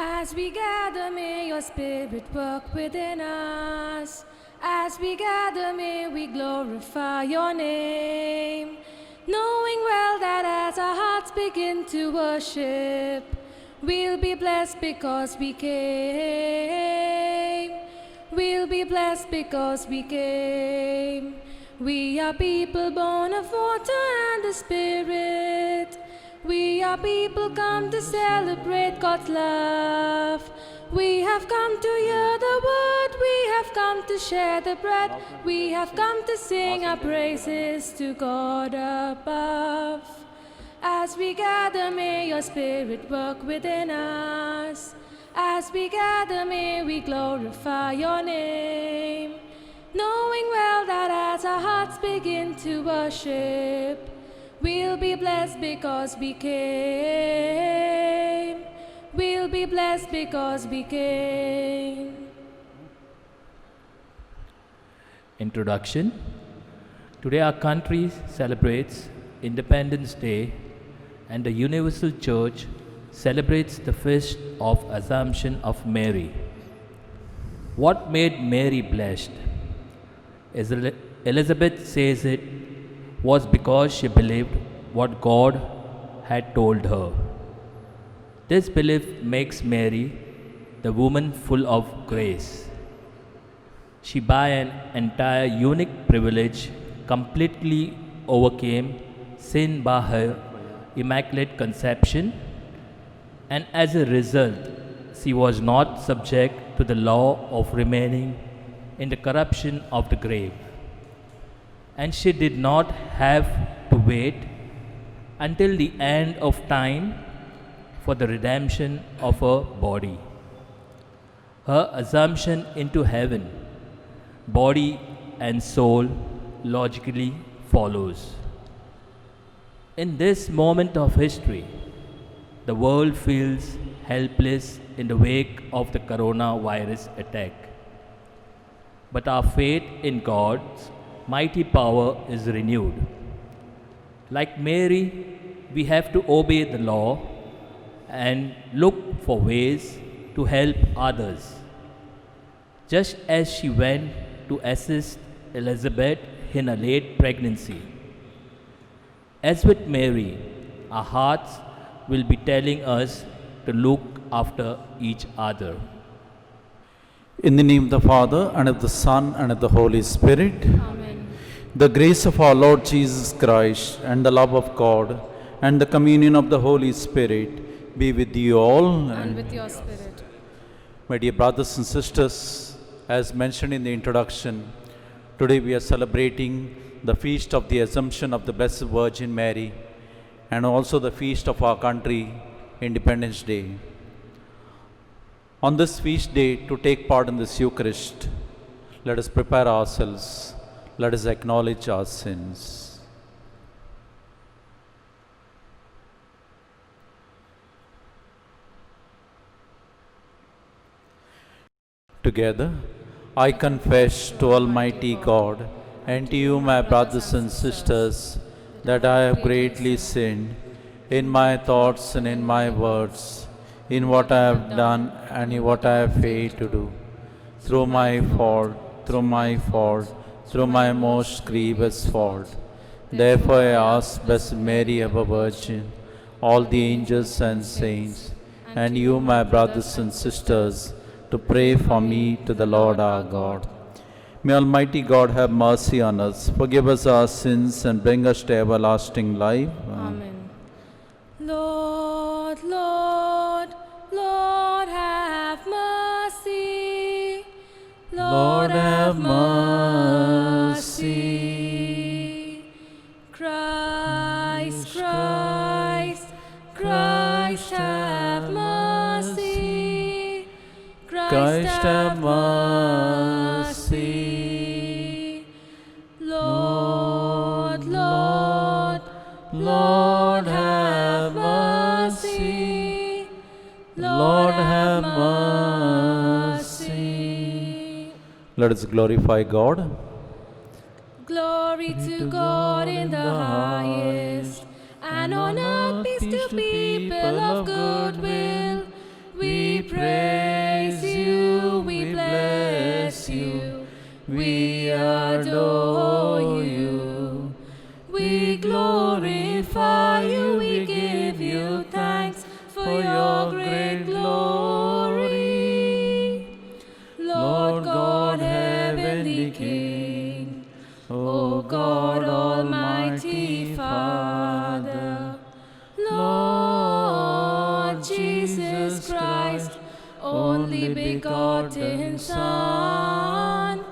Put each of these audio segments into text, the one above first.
As we gather, may your spirit work within us. As we gather, may we glorify your name. Knowing well that as our hearts begin to worship, we'll be blessed because we came. We'll be blessed because we came. We are people born of water and the Spirit. We are people come to celebrate God's love. We have come to hear the word. We have come to share the bread. We have come to sing our praises to God above. As we gather, may your spirit work within us. As we gather, may we glorify your name. Knowing well that as our hearts begin to worship, we'll be blessed because we came. We'll be blessed because we came. Introduction. Today our country celebrates Independence Day and the Universal Church celebrates the feast of Assumption of Mary. What made Mary blessed? As Elizabeth says it, was because she believed what God had told her. This belief makes Mary the woman full of grace. She, by an entire unique privilege, completely overcame sin by her immaculate conception, and as a result, she was not subject to the law of remaining in the corruption of the grave. And she did not have to wait until the end of time for the redemption of her body. Her assumption into heaven, body and soul, logically follows. In this moment of history, the world feels helpless in the wake of the coronavirus attack. But our faith in God's mighty power is renewed. Like Mary, we have to obey the law and look for ways to help others. Just as she went to assist Elizabeth in her late pregnancy. As with Mary, our hearts will be telling us to look after each other. In the name of the Father, and of the Son, and of the Holy Spirit. Amen. The grace of our Lord Jesus Christ, and the love of God, and the communion of the Holy Spirit be with you all. And with your spirit. My dear brothers and sisters, as mentioned in the introduction, today we are celebrating the feast of the Assumption of the Blessed Virgin Mary, and also the feast of our country, Independence Day. On this feast day, to take part in this Eucharist, let us prepare ourselves. Let us acknowledge our sins. Together, I confess to Almighty God and to you, my brothers and sisters, that I have greatly sinned in my thoughts and in my words, in what I have done and in what I have failed to do, through my fault, through my most grievous fault. Therefore I ask Blessed Mary, ever Virgin, all the angels and saints, and you, my brothers and sisters, to pray for me to the Lord our God. May Almighty God have mercy on us, forgive us our sins, and bring us to everlasting life. Amen. Lord, Lord, Lord, have mercy. Lord, have mercy. Christ, Christ, Christ, have mercy. Christ, have mercy. Lord, Lord, Lord, have mercy. Lord, have mercy. Let us glorify God. Glory to God in the highest, and on earth peace to people of good will. We pray only begotten Son,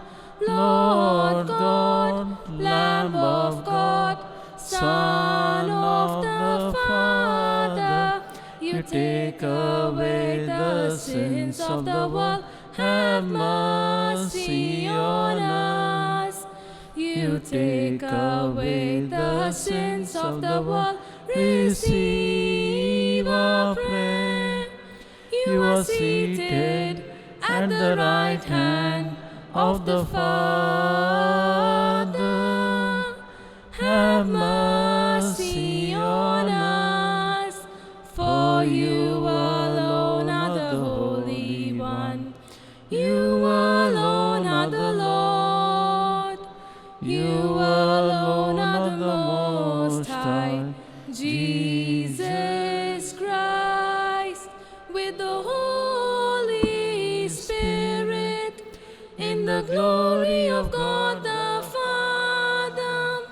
Lord God, Lamb of God, Son of the Father, you take away the sins of the world, have mercy on us. You take away the sins of the world, receive our prayer. You are seated at the right hand of the Father. Have mercy on us, for you alone are the Holy One. You alone are the Lord. You alone are the Most High. Jesus Christ, with the Holy Spirit, in the glory of God the Father.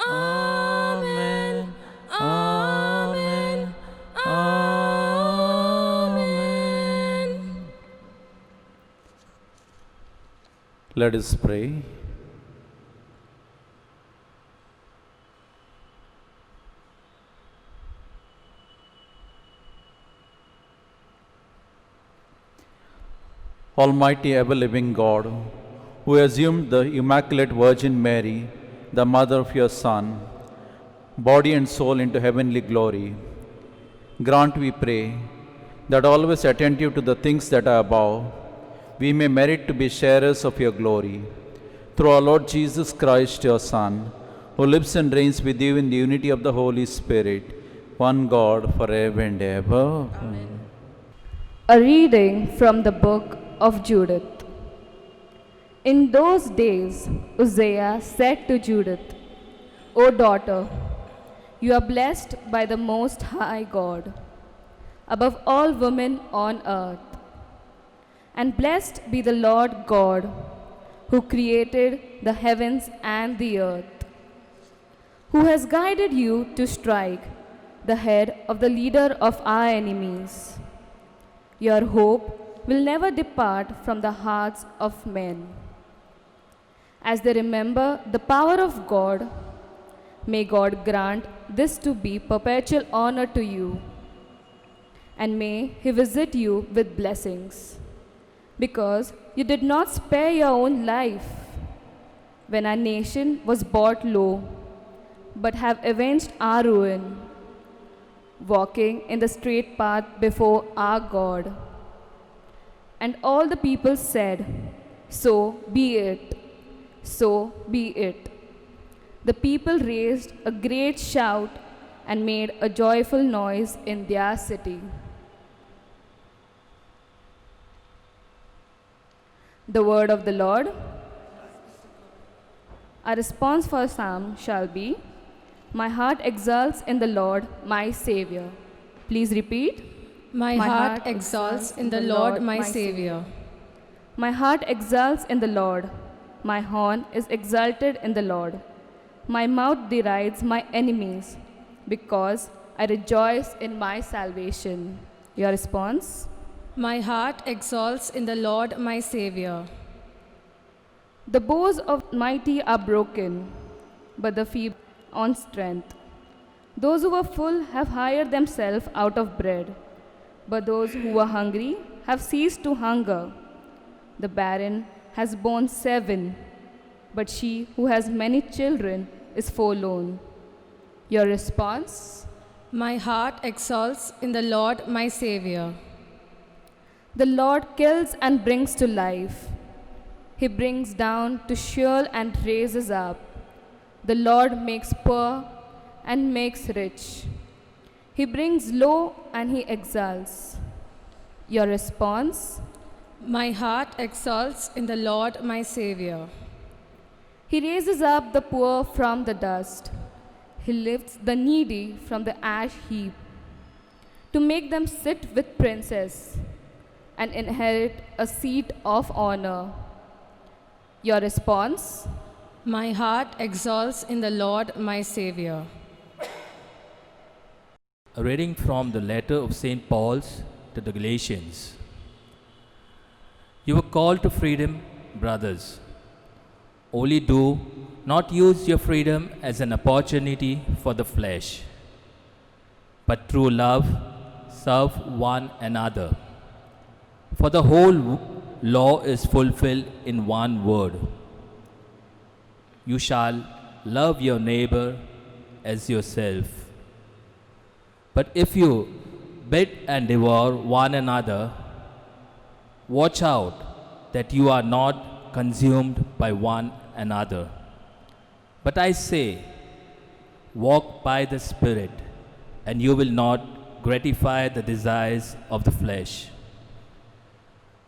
Amen. Amen. Amen. Let us pray. Almighty ever-living God, who assumed the Immaculate Virgin Mary, the mother of your Son, body and soul into heavenly glory, grant, we pray, that always attentive to the things that are above, we may merit to be sharers of your glory. Through our Lord Jesus Christ, your Son, who lives and reigns with you in the unity of the Holy Spirit, one God, forever and ever. Amen. A reading from the book of Judith. In those days, Uzziah said to Judith, O daughter, you are blessed by the Most High God, above all women on earth. And blessed be the Lord God, who created the heavens and the earth, who has guided you to strike the head of the leader of our enemies. Your hope will never depart from the hearts of men. As they remember the power of God, may God grant this to be perpetual honor to you, and may He visit you with blessings, because you did not spare your own life when our nation was brought low, but have avenged our ruin, walking in the straight path before our God. And all the people said, So be it, so be it. The people raised a great shout and made a joyful noise in their city. The word of the Lord. Our response for psalm shall be, My heart exults in the Lord, my Savior. Please repeat. My heart exalts in the Lord, my Savior. My heart exults in the Lord. My horn is exalted in the Lord. My mouth derides my enemies, because I rejoice in my salvation. Your response? My heart exalts in the Lord, my Savior. The bows of mighty are broken, but the feeble on strength. Those who were full have hired themselves out of bread, but those who were hungry have ceased to hunger. The barren has borne 7, but she who has many children is forlorn. Your response? My heart exalts in the Lord, my Savior. The Lord kills and brings to life. He brings down to Sheol and raises up. The Lord makes poor and makes rich. He brings low and he exalts. Your response? My heart exalts in the Lord, my Savior. He raises up the poor from the dust. He lifts the needy from the ash heap, to make them sit with princes and inherit a seat of honor. Your response? My heart exalts in the Lord, my Savior. A reading from the letter of St. Paul's to the Galatians. You were called to freedom, brothers. Only do not use your freedom as an opportunity for the flesh, but through love serve one another. For the whole law is fulfilled in one word: you shall love your neighbor as yourself. But if you bite and devour one another, watch out that you are not consumed by one another. But I say, walk by the Spirit, and you will not gratify the desires of the flesh.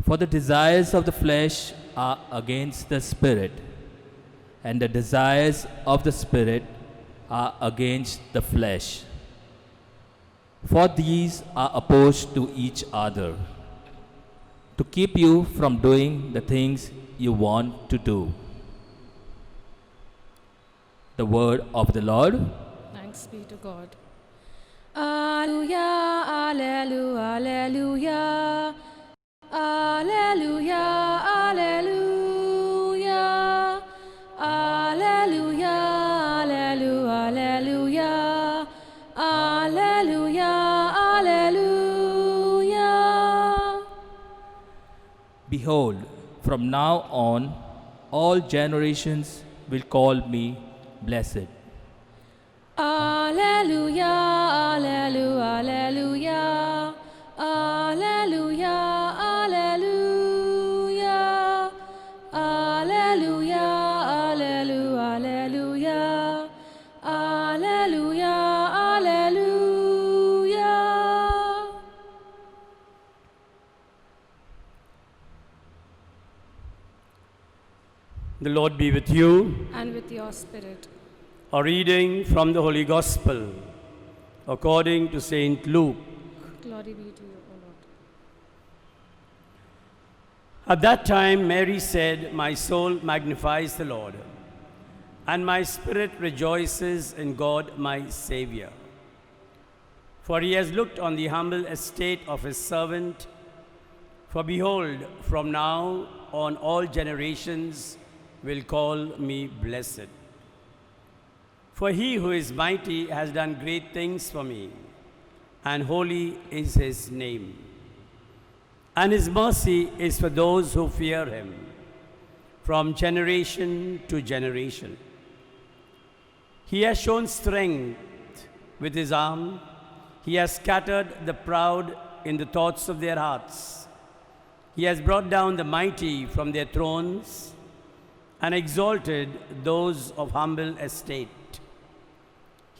For the desires of the flesh are against the Spirit, and the desires of the Spirit are against the flesh. For these are opposed to each other, to keep you from doing the things you want to do. The word of the Lord. Thanks be to God. Alleluia, alleluia, alleluia. Alleluia, alleluia. Alleluia, alleluia, alleluia. Alleluia, alleluia. Behold, from now on, all generations will call me blessed. Alleluia, alleluia, alleluia. Alleluia, alleluia. Alleluia, alleluia, alleluia. Alleluia, alleluia. The Lord be with you. And with your spirit. A reading from the Holy Gospel according to Saint Luke. Glory be to you, O Lord. At that time Mary said, "My soul magnifies the Lord, and my spirit rejoices in God my Savior. For he has looked on the humble estate of his servant. For behold, from now on all generations will call me blessed. For he who is mighty has done great things for me, and holy is his name. And his mercy is for those who fear him, from generation to generation. He has shown strength with his arm. He has scattered the proud in the thoughts of their hearts. He has brought down the mighty from their thrones and exalted those of humble estate.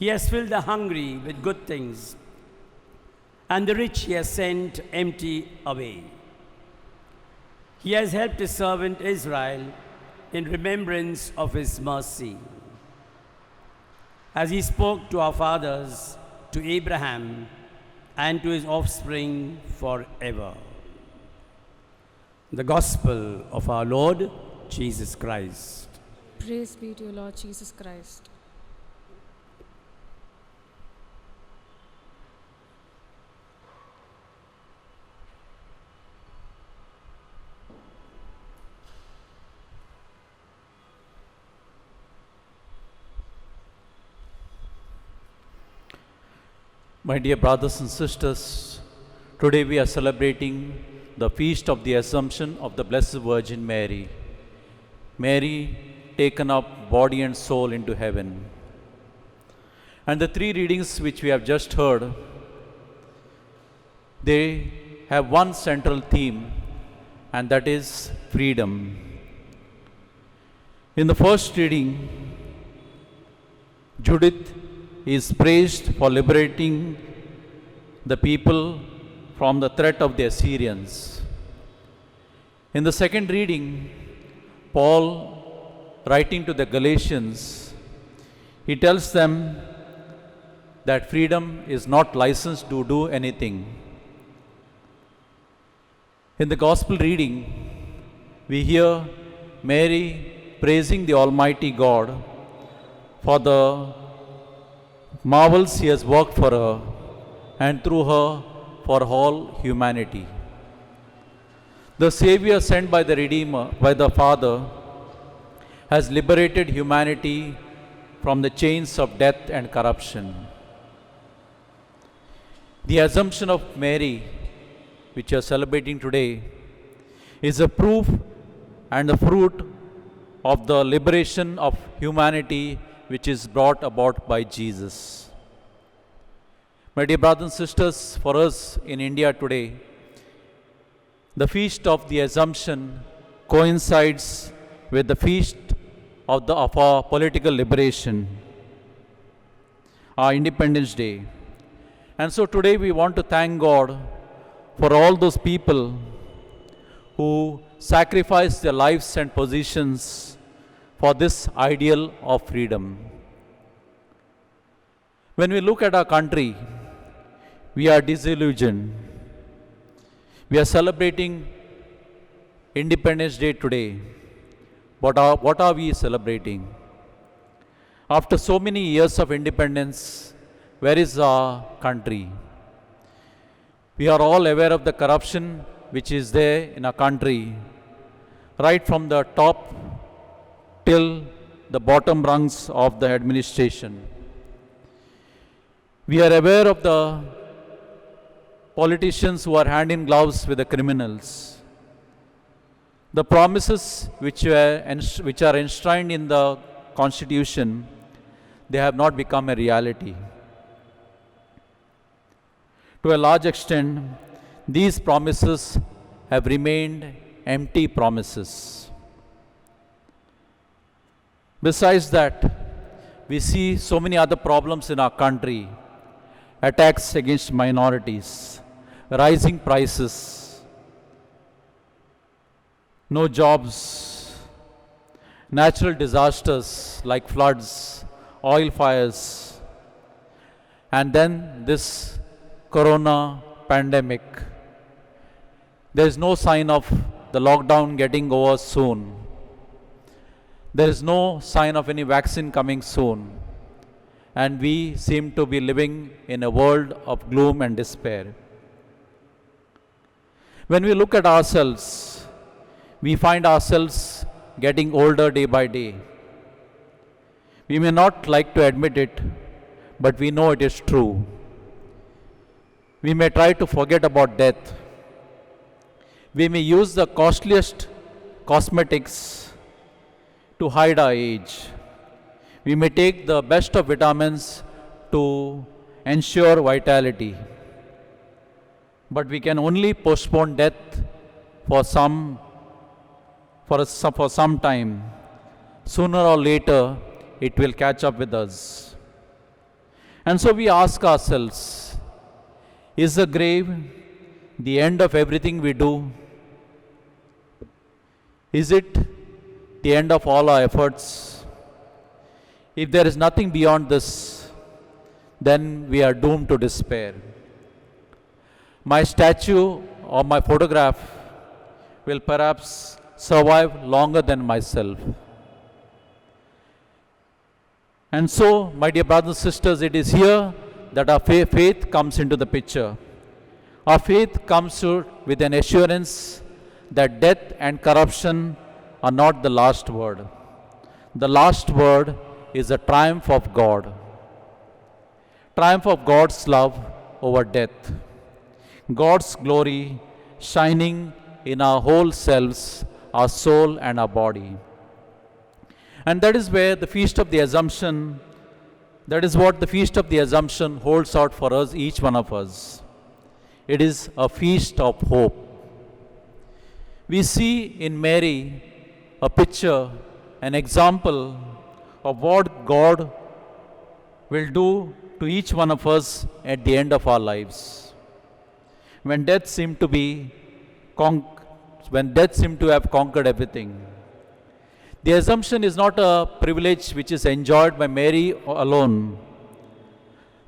He has filled the hungry with good things, and the rich he has sent empty away. He has helped his servant Israel in remembrance of his mercy, as he spoke to our fathers, to Abraham, and to his offspring forever." The Gospel of our Lord Jesus Christ. Praise be to you, Lord Jesus Christ. My dear brothers and sisters, today we are celebrating the feast of the Assumption of the Blessed Virgin Mary. Mary taken up body and soul into heaven. And the three readings which we have just heard, they have one central theme, and that is freedom. In the first reading, Judith is praised for liberating the people from the threat of the Assyrians. In the second reading, Paul, writing to the Galatians, he tells them that freedom is not licensed to do anything. In the Gospel reading, we hear Mary praising the Almighty God for the marvels he has worked for her and through her for all humanity. The Savior sent by the Redeemer, by the Father, has liberated humanity from the chains of death and corruption. The Assumption of Mary, which we are celebrating today, is a proof and the fruit of the liberation of humanity which is brought about by Jesus. My dear brothers and sisters, for us in India today, the feast of the Assumption coincides with the feast of our political liberation, our Independence Day. And so today we want to thank God for all those people who sacrificed their lives and positions for this ideal of freedom. When we look at our country, we are disillusioned. We are celebrating Independence Day today. But what are we celebrating? After so many years of independence, where is our country? We are all aware of the corruption which is there in our country, right from the top till the bottom rungs of the administration. We are aware of the politicians who are hand in gloves with the criminals. The promises which are enshrined in the Constitution, they have not become a reality. To a large extent, these promises have remained empty promises. Besides that, we see so many other problems in our country: attacks against minorities, rising prices, no jobs, natural disasters like floods, oil fires, and then this corona pandemic. There is no sign of the lockdown getting over soon. There is no sign of any vaccine coming soon. And we seem to be living in a world of gloom and despair. When we look at ourselves, we find ourselves getting older day by day. We may not like to admit it, but we know it is true. We may try to forget about death. We may use the costliest cosmetics to hide our age. We may take the best of vitamins to ensure vitality. But we can only postpone death for some time. Sooner or later, it will catch up with us. And so we ask ourselves, is the grave the end of everything we do? Is it the end of all our efforts? If there is nothing beyond this, then we are doomed to despair. My statue or my photograph will perhaps survive longer than myself. And so, my dear brothers and sisters, it is here that our faith comes into the picture. Our faith comes with an assurance that death and corruption are not the last word. The last word is the triumph of God. Triumph of God's love over death. God's glory shining in our whole selves, our soul and our body. And that is where the Feast of the Assumption, that is what the Feast of the Assumption holds out for us, each one of us. It is a feast of hope. We see in Mary a picture, an example of what God will do to each one of us at the end of our lives. When death seemed to have conquered everything. The Assumption is not a privilege which is enjoyed by Mary alone.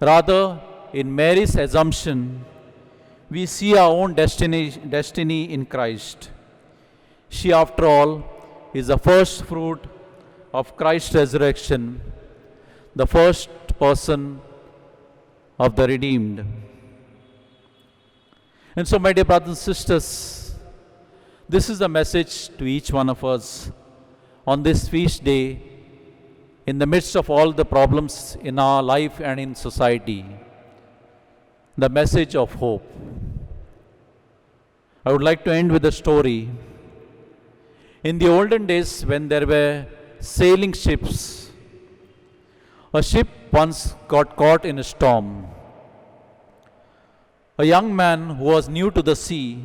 Rather, in Mary's Assumption, we see our own destiny in Christ. She, after all, is the first fruit of Christ's resurrection, the first person of the redeemed. And so, my dear brothers and sisters, This is the message to each one of us on this feast day, in the midst of all the problems in our life and in society. The message of hope. I would like to end with a story. In the olden days, when there were sailing ships, a ship once got caught in a storm. A young man who was new to the sea,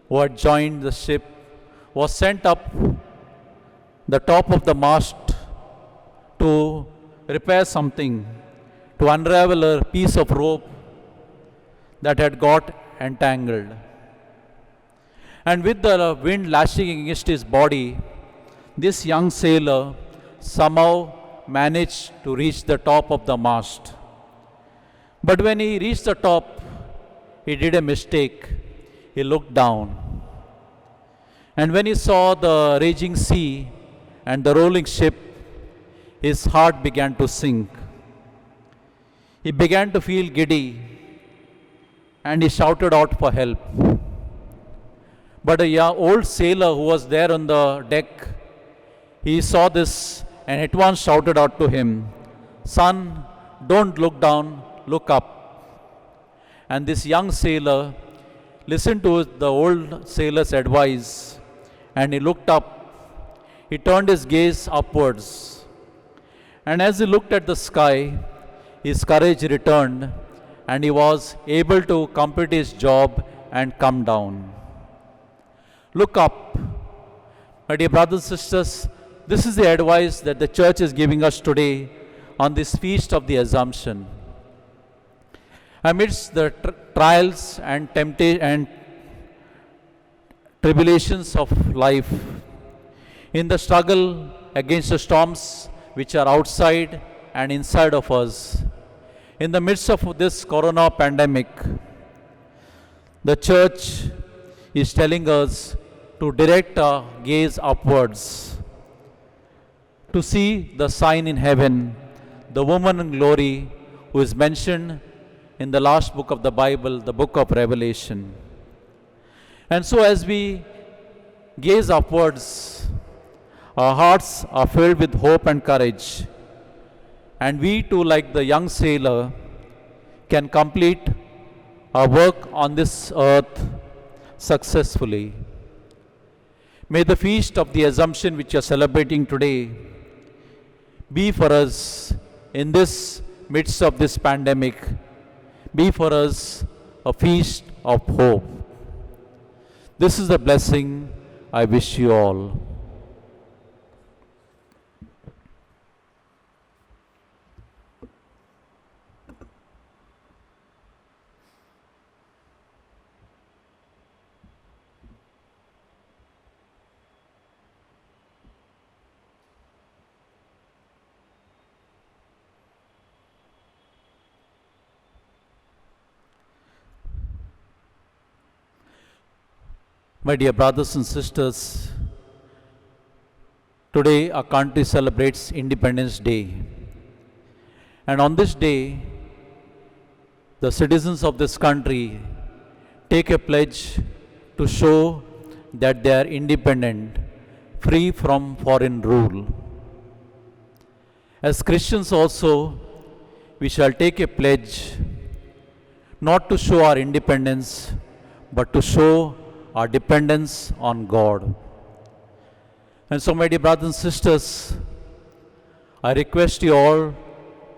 who had joined the ship, was sent up the top of the mast to repair something, to unravel a piece of rope that had got entangled. And with the wind lashing against his body, this young sailor somehow managed to reach the top of the mast. But when he reached the top, he did a mistake. He looked down. And when he saw the raging sea and the rolling ship, his heart began to sink. He began to feel giddy and he shouted out for help. But a old sailor who was there on the deck, he saw this and at once shouted out to him, "Son, don't look down, look up." And this young sailor listened to the old sailor's advice and he looked up. He turned his gaze upwards. And as he looked at the sky, his courage returned and he was able to complete his job and come down. Look up. My dear brothers and sisters, this is the advice that the church is giving us today on this feast of the Assumption. Amidst the trials and and tribulations of life, in the struggle against the storms which are outside and inside of us, in the midst of this corona pandemic, the church is telling us to direct our gaze upwards, to see the sign in heaven, the woman in glory who is mentioned in the last book of the Bible, the book of Revelation. And so as we gaze upwards, our hearts are filled with hope and courage. And we too, like the young sailor, can complete our work on this earth successfully. May the feast of the Assumption which you are celebrating today be for us in this midst of this pandemic, be for us a feast of hope. This is the blessing I wish you all. My dear brothers and sisters, today our country celebrates Independence Day. And on this day, the citizens of this country take a pledge to show that they are independent, free from foreign rule. As Christians also, we shall take a pledge not to show our independence, but to show our dependence on God. And so, my dear brothers and sisters, I request you all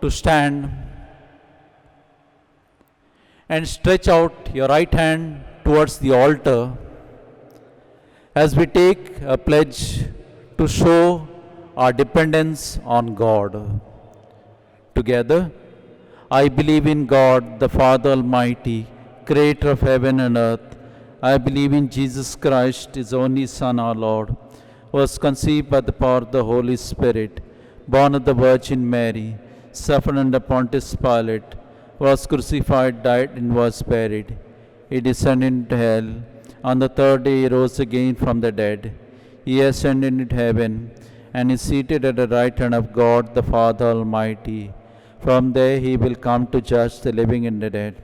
to stand and stretch out your right hand towards the altar as we take a pledge to show our dependence on God. Together, I believe in God, the Father Almighty, creator of heaven and earth. I believe in Jesus Christ, His only Son, our Lord, who was conceived by the power of the Holy Spirit, born of the Virgin Mary, suffered under Pontius Pilate, was crucified, died, and was buried. He descended into hell. On the third day He rose again from the dead. He ascended into heaven, and is seated at the right hand of God, the Father Almighty. From there He will come to judge the living and the dead.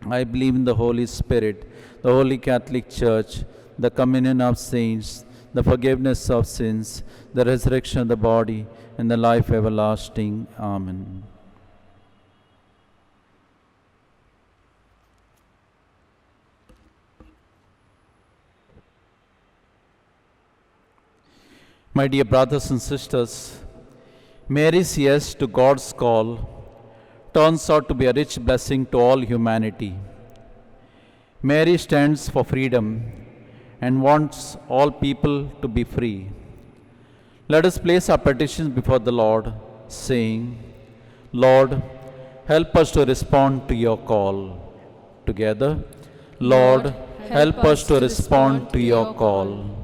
I believe in the Holy Spirit, the Holy Catholic Church, the communion of saints, the forgiveness of sins, the resurrection of the body, and the life everlasting. Amen. My dear brothers and sisters, Mary's yes to God's call turns out to be a rich blessing to all humanity. Mary stands for freedom and wants all people to be free. Let us place our petitions before the Lord, saying, Lord, help us to respond to your call. Together, Lord, help us to respond to your call.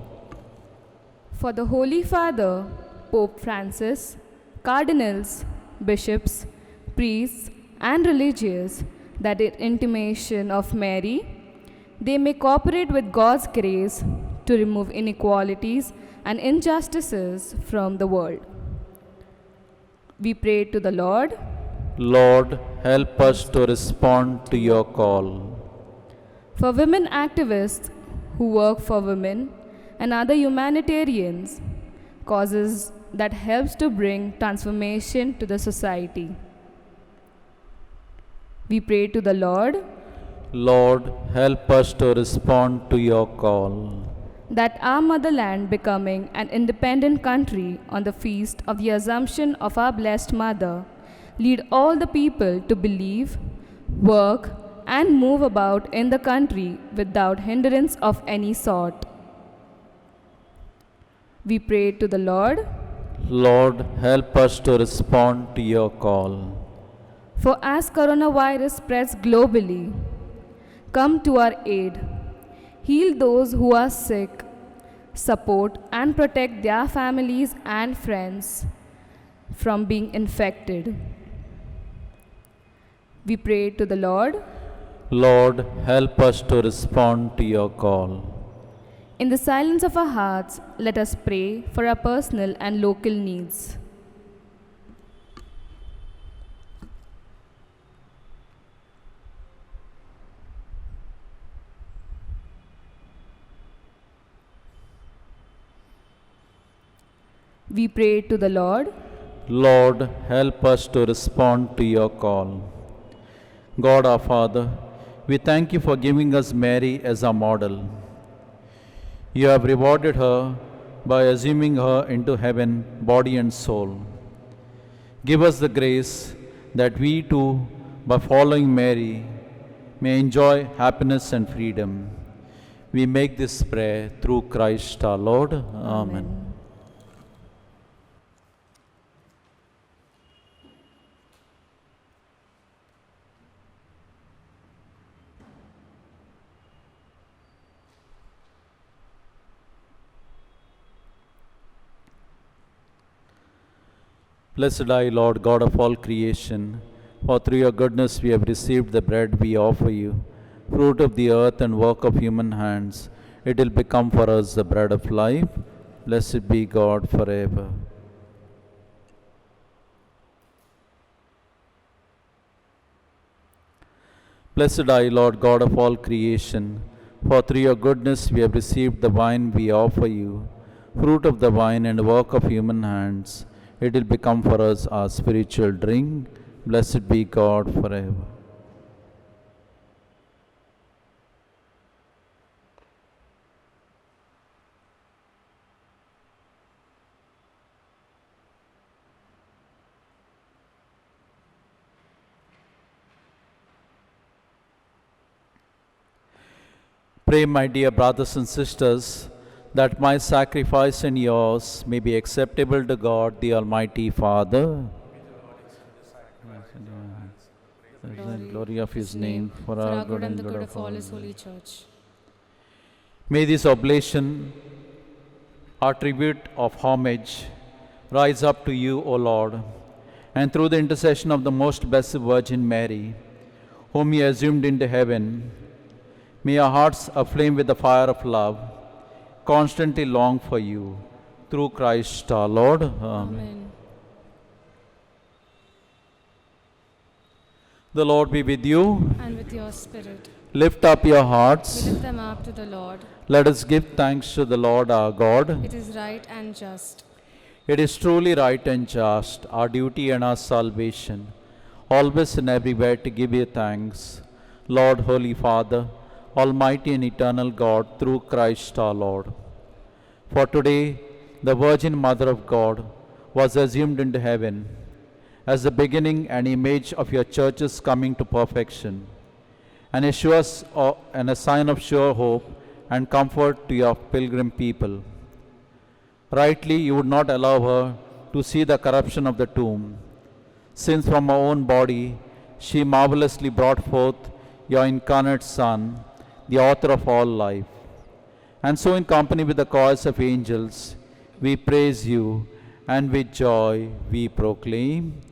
For the Holy Father, Pope Francis, cardinals, bishops, priests, and religious, that in intimation of Mary, they may cooperate with God's grace to remove inequalities and injustices from the world. We pray to the Lord. Lord, help us to respond to your call. For women activists who work for women and other humanitarians, causes that helps to bring transformation to the society. We pray to the Lord. Lord, help us to respond to your call. That our motherland becoming an independent country on the feast of the Assumption of our Blessed Mother, lead all the people to believe, work, and move about in the country without hindrance of any sort. We pray to the Lord. Lord, help us to respond to your call. For as coronavirus spreads globally, come to our aid. Heal those who are sick, support and protect their families and friends from being infected. We pray to the Lord. Lord, help us to respond to your call. In the silence of our hearts, let us pray for our personal and local needs. We pray to the Lord. Lord, help us to respond to your call. God our Father, we thank you for giving us Mary as our model. You have rewarded her by assuming her into heaven, body and soul. Give us the grace that we too, by following Mary, may enjoy happiness and freedom. We make this prayer through Christ our Lord. Amen. Blessed are you, Lord, God of all creation, for through your goodness we have received the bread we offer you, fruit of the earth and work of human hands. It will become for us the bread of life. Blessed be God forever. Blessed are you, Lord, God of all creation, for through your goodness we have received the wine we offer you, fruit of the vine and work of human hands. It will become for us our spiritual drink. Blessed be God forever. Pray, my dear brothers and sisters, that my sacrifice and yours may be acceptable to God, the Almighty Father. The glory of His name, for our good and the good of all His holy church. May this oblation, our tribute of homage, rise up to you, O Lord, and through the intercession of the most blessed Virgin Mary, whom you assumed into heaven, may our hearts aflame with the fire of love constantly long for you, through Christ our Lord. Amen. Amen. The Lord be with you. And with your spirit. Lift up your We hearts. lift them up to the Lord. Let us give thanks to the Lord our God. It is right and just. It is truly right and just, our duty and our salvation, always and everywhere to give you thanks, Lord, Holy Father, Almighty and eternal God, through Christ our Lord. For today, the Virgin Mother of God was assumed into heaven as the beginning and image of your church's coming to perfection, and and a sign of sure hope and comfort to your pilgrim people. Rightly, you would not allow her to see the corruption of the tomb, since from her own body she marvelously brought forth your incarnate Son, the author of all life. And so, in company with the chorus of angels, we praise you, and with joy we proclaim,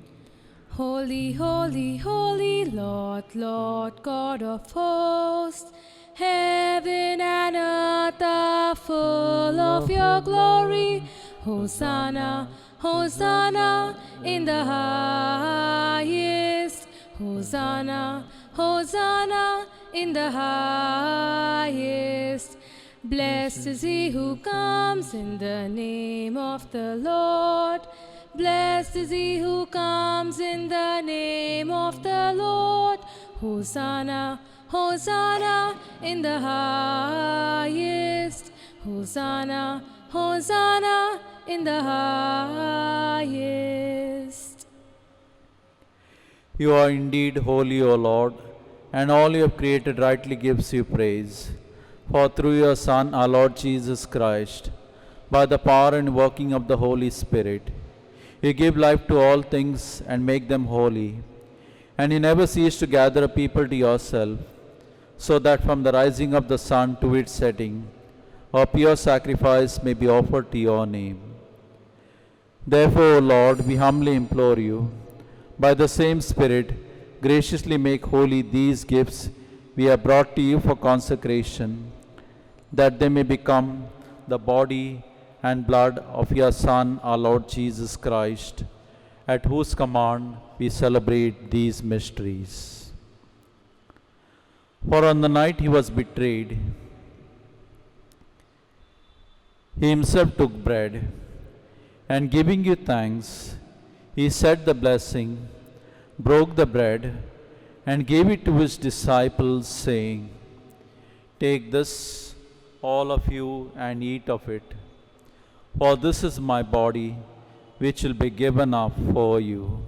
Holy, holy, holy Lord, Lord God of hosts, heaven and earth are full of your glory. Hosanna, Hosanna in the highest. Hosanna, Hosanna in the highest. Blessed is he who comes in the name of the Lord. Blessed is he who comes in the name of the Lord. Hosanna, Hosanna in the highest. Hosanna, Hosanna in the highest. You are indeed holy, O Lord, and all you have created rightly gives you praise. For through your Son, our Lord Jesus Christ, by the power and working of the Holy Spirit, you give life to all things and make them holy. And you never cease to gather a people to yourself, so that from the rising of the sun to its setting, a pure sacrifice may be offered to your name. Therefore, O Lord, we humbly implore you, by the same Spirit, graciously make holy these gifts we have brought to you for consecration, that they may become the body and blood of your Son, our Lord Jesus Christ, at whose command we celebrate these mysteries. For on the night he was betrayed, he himself took bread, and giving you thanks, he said the blessing, broke the bread, and gave it to his disciples, saying, "Take this, all of you, and eat of it. For this is my body, which will be given up for you."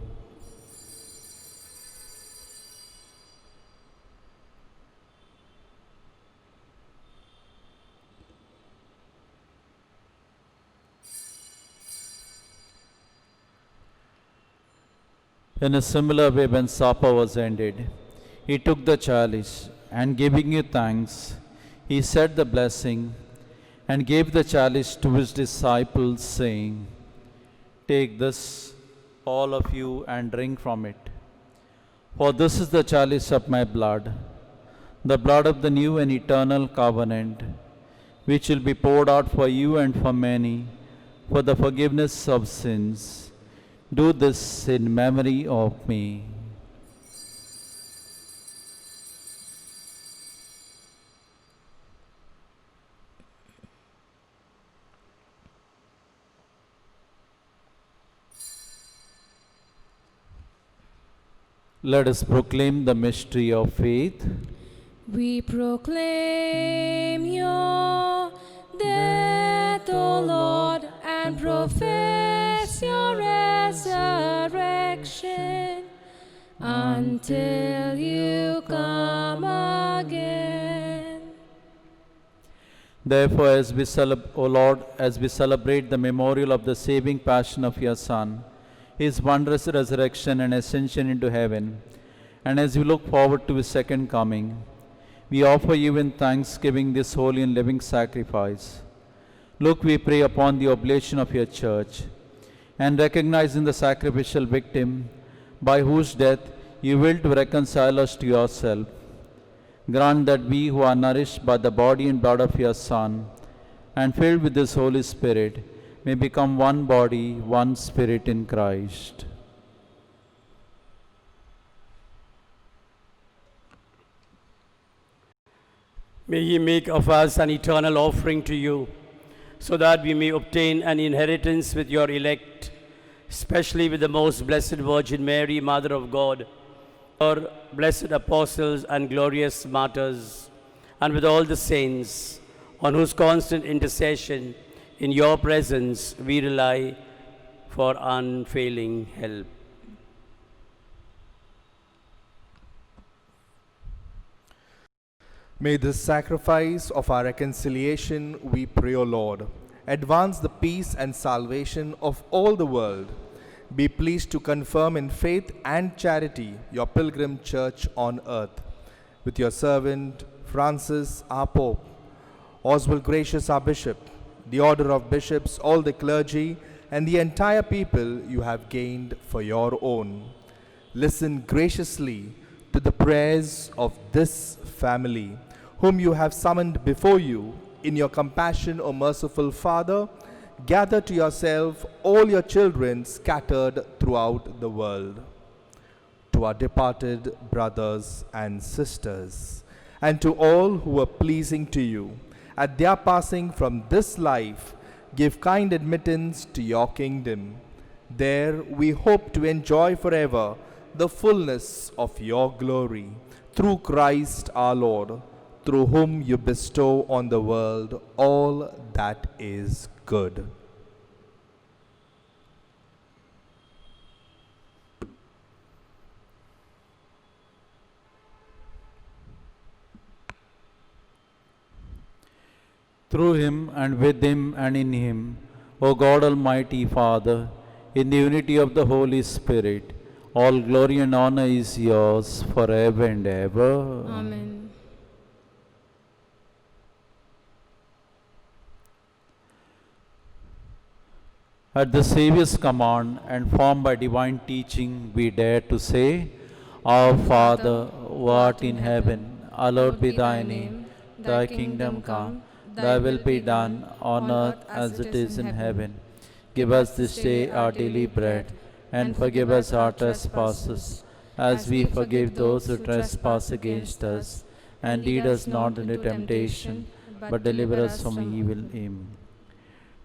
In a similar way, when supper was ended, he took the chalice, and giving you thanks, he said the blessing, and gave the chalice to his disciples, saying, "Take this, all of you, and drink from it. For this is the chalice of my blood, the blood of the new and eternal covenant, which will be poured out for you and for many, for the forgiveness of sins. Do this in memory of me." Let us proclaim the mystery of faith. We proclaim your death, O Lord, and profess your resurrection until you come again. Therefore, O Lord, as we celebrate the memorial of the saving passion of your Son, his wondrous resurrection and ascension into heaven, and as we look forward to his second coming, we offer you in thanksgiving this holy and living sacrifice. Look, we pray, upon the oblation of your church, and recognizing the sacrificial victim by whose death you will to reconcile us to yourself, grant that we who are nourished by the body and blood of your Son, and filled with this Holy Spirit, may become one body, one spirit in Christ. May He make of us an eternal offering to you, so that we may obtain an inheritance with your elect, especially with the most blessed Virgin Mary, Mother of God, our blessed apostles and glorious martyrs, and with all the saints, on whose constant intercession in your presence we rely for unfailing help. May this sacrifice of our reconciliation, we pray, O Lord, advance the peace and salvation of all the world. Be pleased to confirm in faith and charity your pilgrim church on earth. With your servant Francis, our Pope, Oswald Gracious, our Bishop, the order of bishops, all the clergy, and the entire people you have gained for your own. Listen graciously to the prayers of this family, whom you have summoned before you. In your compassion, O merciful Father, gather to yourself all your children scattered throughout the world. To our departed brothers and sisters, and to all who were pleasing to you, at their passing from this life, give kind admittance to your kingdom. There we hope to enjoy forever the fullness of your glory, through Christ our Lord, through whom you bestow on the world all that is good. Through him and with him and in him, O God Almighty Father, in the unity of the Holy Spirit, all glory and honor is yours forever and ever. Amen. At the Saviour's command and formed by divine teaching, we dare to say, Our Father, who art in heaven, hallowed be thy name. Thy kingdom come, thy will be done on earth as it is in heaven. Give us this day our daily bread, and forgive us our trespasses, as we forgive those who trespass against us. And lead us not into temptation, but deliver us from evil. Amen.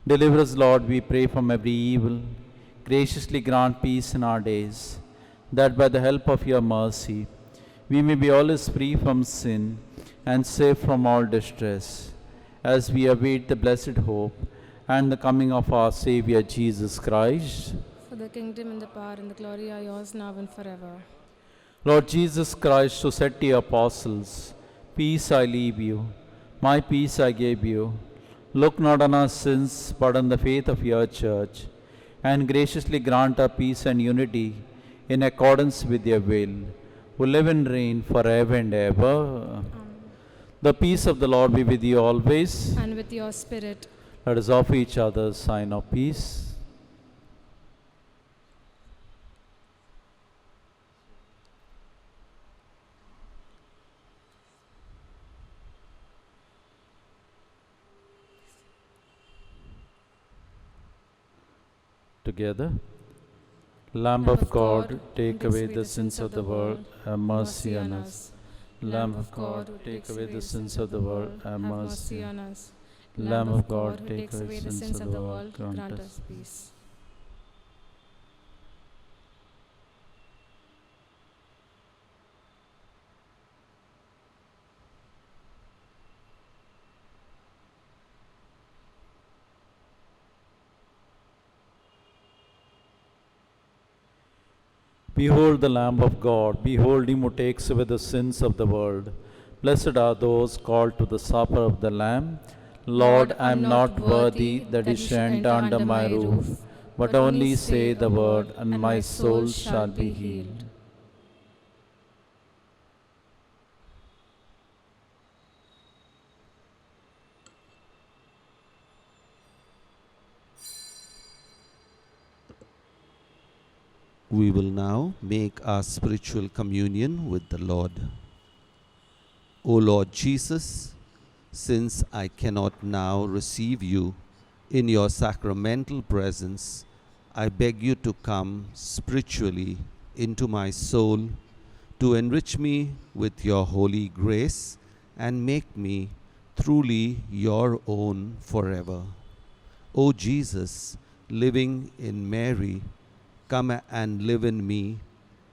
Deliver us, Lord, we pray, from every evil. Graciously grant peace in our days, that by the help of your mercy, we may be always free from sin and safe from all distress, as we await the blessed hope and the coming of our Saviour Jesus Christ. For the kingdom and the power and the glory are yours now and forever. Lord Jesus Christ, who said to your apostles, Peace I leave you, my peace I give you. Look not on our sins, but on the faith of your church, and graciously grant our peace and unity in accordance with your will, who live and reign forever and ever. The peace of the Lord be with you always. And with your spirit. Let us offer each other a sign of peace. Together. Lamb of God, take away the sins of the world, have mercy on us. Lamb of God, take away the sins of the world, have mercy on us. Lamb of God, take away the sins of the world, grant us peace. Behold the Lamb of God, behold him who takes away the sins of the world. Blessed are those called to the supper of the Lamb. Lord, I am not worthy that you should enter under my roof, but only say the word, and my soul shall be healed. We will now make our spiritual communion with the Lord. O Lord Jesus, since I cannot now receive you in your sacramental presence, I beg you to come spiritually into my soul, to enrich me with your holy grace and make me truly your own forever. O Jesus, living in Mary, come and live in me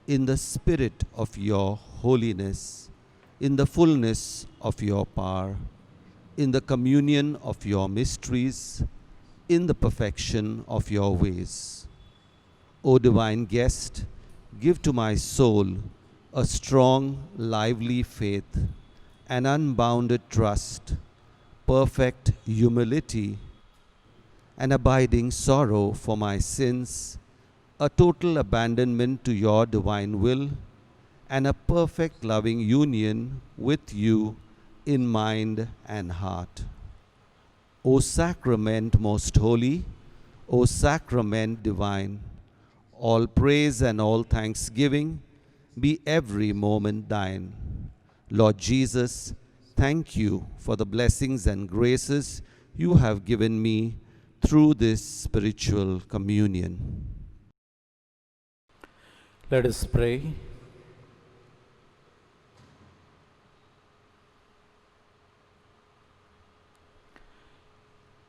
in the spirit of your holiness, in the fullness of your power, in the communion of your mysteries, in the perfection of your ways. O divine guest, give to my soul a strong, lively faith, an unbounded trust, perfect humility, an abiding sorrow for my sins, a total abandonment to your divine will, and a perfect loving union with you in mind and heart. O sacrament most holy, O sacrament divine, all praise and all thanksgiving be every moment thine. Lord Jesus, thank you for the blessings and graces you have given me through this spiritual communion. Let us pray.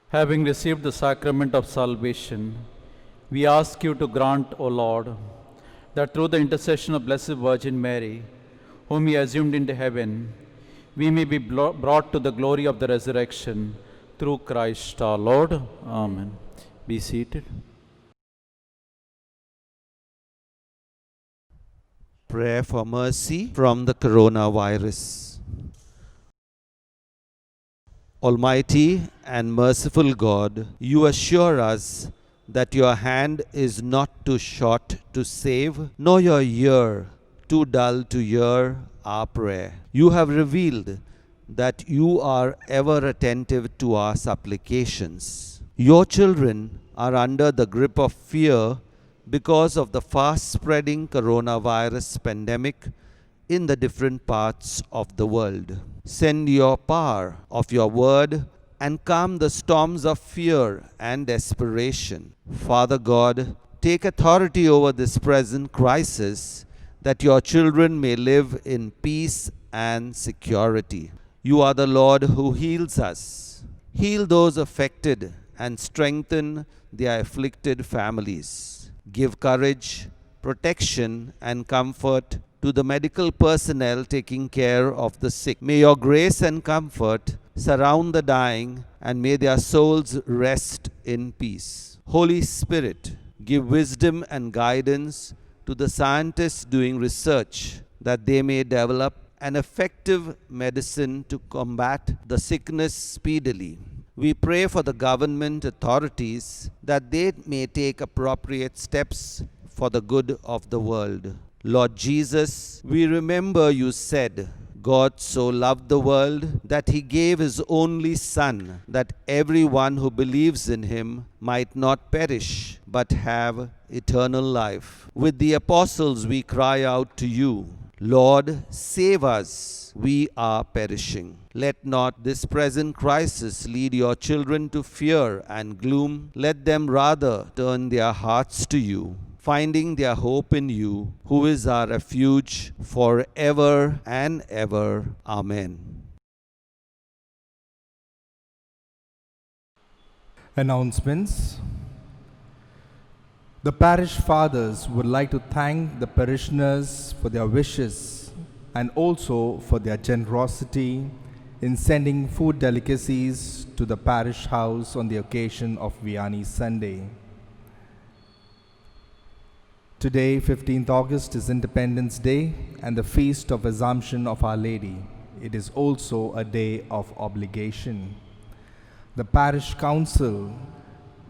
Having received the sacrament of salvation, we ask you to grant, O Lord, that through the intercession of Blessed Virgin Mary, whom you assumed into heaven, we may be brought to the glory of the resurrection through Christ our Lord. Amen. Be seated. Prayer for mercy from the coronavirus. Almighty and merciful God, you assure us that your hand is not too short to save, nor your ear too dull to hear our prayer. You have revealed that you are ever attentive to our supplications. Your children are under the grip of fear because of the fast-spreading coronavirus pandemic in the different parts of the world. Send your power of your word and calm the storms of fear and desperation. Father God, take authority over this present crisis that your children may live in peace and security. You are the Lord who heals us. Heal those affected and strengthen their afflicted families. Give courage, protection, and comfort to the medical personnel taking care of the sick. May your grace and comfort surround the dying, and may their souls rest in peace. Holy Spirit, give wisdom and guidance to the scientists doing research, that they may develop an effective medicine to combat the sickness speedily. We pray for the government authorities that they may take appropriate steps for the good of the world. Lord Jesus, we remember you said, God so loved the world that he gave his only Son, that everyone who believes in him might not perish, but have eternal life. With the apostles we cry out to you, Lord, save us, we are perishing. Let not this present crisis lead your children to fear and gloom. Let them rather turn their hearts to you, finding their hope in you, who is our refuge forever and ever. Amen. Announcements. The parish fathers would like to thank the parishioners for their wishes and also for their generosity in sending food delicacies to the parish house on the occasion of Vianney Sunday. Today, 15th August, is Independence Day and the Feast of Assumption of Our Lady. It is also a day of obligation. The Parish Council,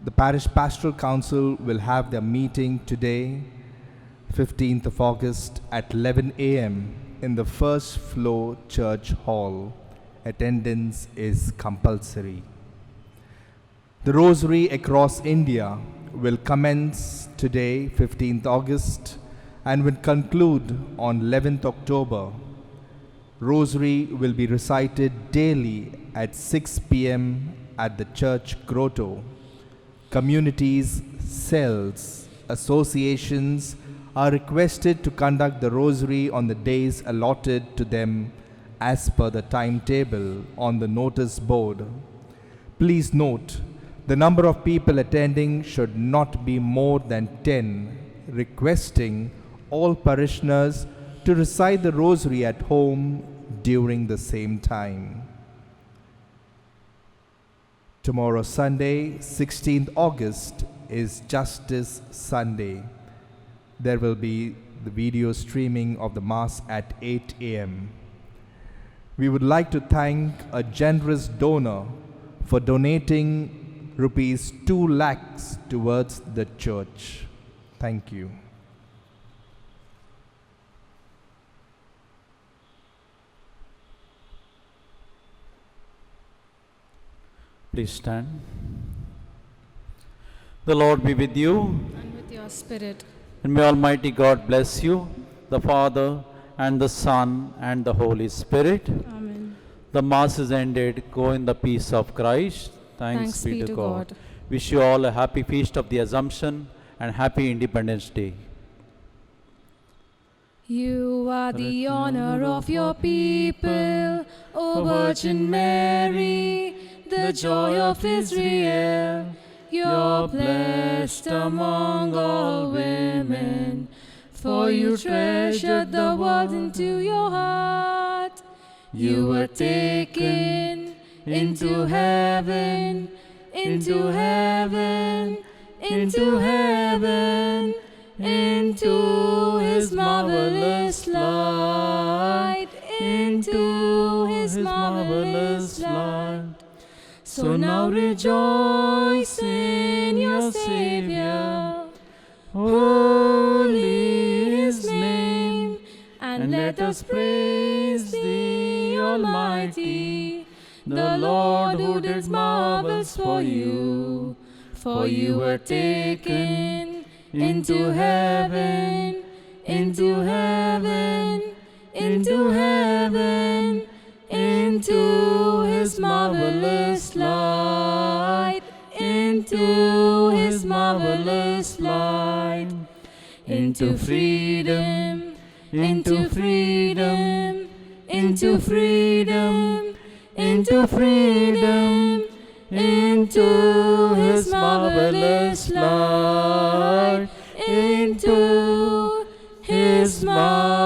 the Parish Pastoral Council will have their meeting today, 15th of August at 11 a.m. in the first floor church hall. Attendance is compulsory. The Rosary across India will commence today, 15th August, and will conclude on 11th October. Rosary will be recited daily at 6 p.m. at the church grotto. Communities, cells, associations are requested to conduct the Rosary on the days allotted to them as per the timetable on the notice board. Please note, the number of people attending should not be more than 10, requesting all parishioners to recite the rosary at home during the same time. Tomorrow, Sunday, 16th August, is Justice Sunday. There will be the video streaming of the Mass at 8 a.m. We would like to thank a generous donor for donating rupees 2 lakhs towards the church. Thank you. Please stand. The Lord be with you, And with your spirit. and may Almighty God bless you, the Father, and the Son, and the Holy Spirit. Amen. The Mass is ended. Go in the peace of Christ. Thanks be to God. Wish you all a happy feast of the Assumption and happy Independence Day. You are the honor of your people, O Virgin Mary, the joy of Israel. You're blessed among all women, for you treasured the world into your heart. You were taken into heaven, into heaven, into heaven, into his marvelous light, into his marvelous light. So now rejoice in your Savior, holy his name, and let us praise the Almighty, the Lord who did marvels for you. For you were taken into heaven, into heaven, into heaven, into his marvelous light, into his marvelous light, into freedom, into freedom, into freedom, into freedom, into his marvelous light, into his marvelous